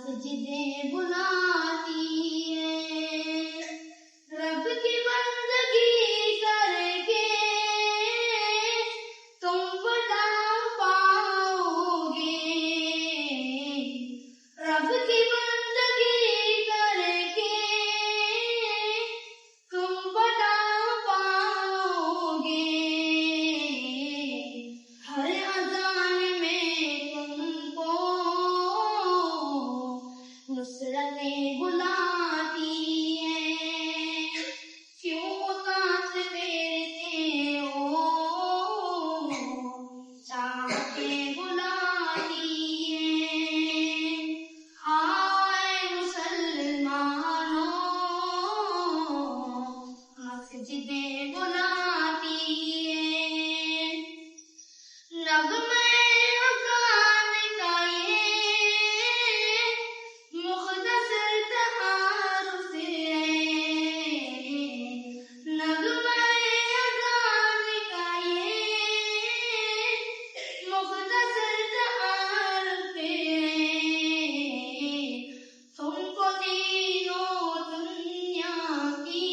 مسجدیں بلاتی ہیں، رب کی بندگی کر کے تم بتا پاؤ گے، رب کی بندگی کر کے تم بتا پاؤ گے، ہر اذان میں تم کو نصرتیں بلاتی ہیں، کیوں اداس پھرتے ہو چاہتے بلاتی ہیں، آئے مسلمانوں مسجدیں بلاتی ہیں، نغمے اذان کا یہ مختصر تعارف ہے، نغمے اذان کا یہ مختصر تعارف ہے، تم کو دین و دنیا کی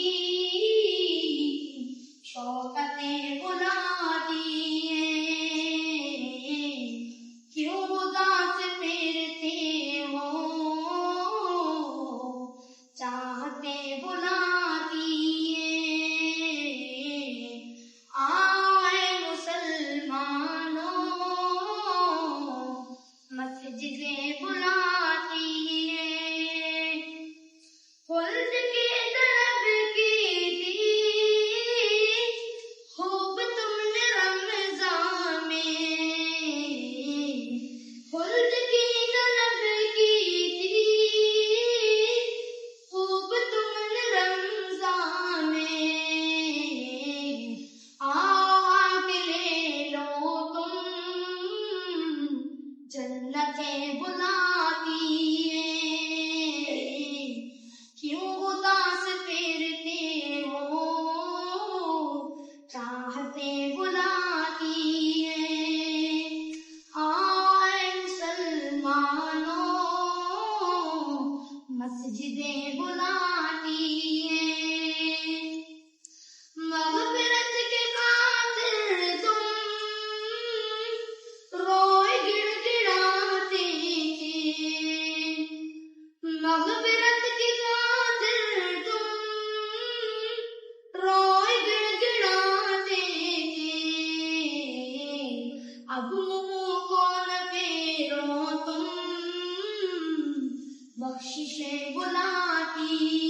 شوقتیں بلاتی ہیں، کیوں اداس پھرتے ہو چاہتے بلاتی ہیں، آئے مسلمانوں مسجدیں بلاتی ہیں، خلد کی طلب کی تھی خوب تم نے رمضان میں، خلد کی طلب کی تھی خوب تم نے رمضان میں، آ کے لے لو تم جنتیں بلاتی ہیں، کیوں اداس پھرتے ہو چاہتے بلاتی ہیں، آئے مسلمانوں مسجدیں بلاتی ہیں، مغفرت کے خاطر تم روئے گڑ گڑاتے تھے، مغفرت کی خاطر تم روئے گڑ گڑاتے تھے، اب منہ کو نہ پھیرو تم بخششیں بلاتی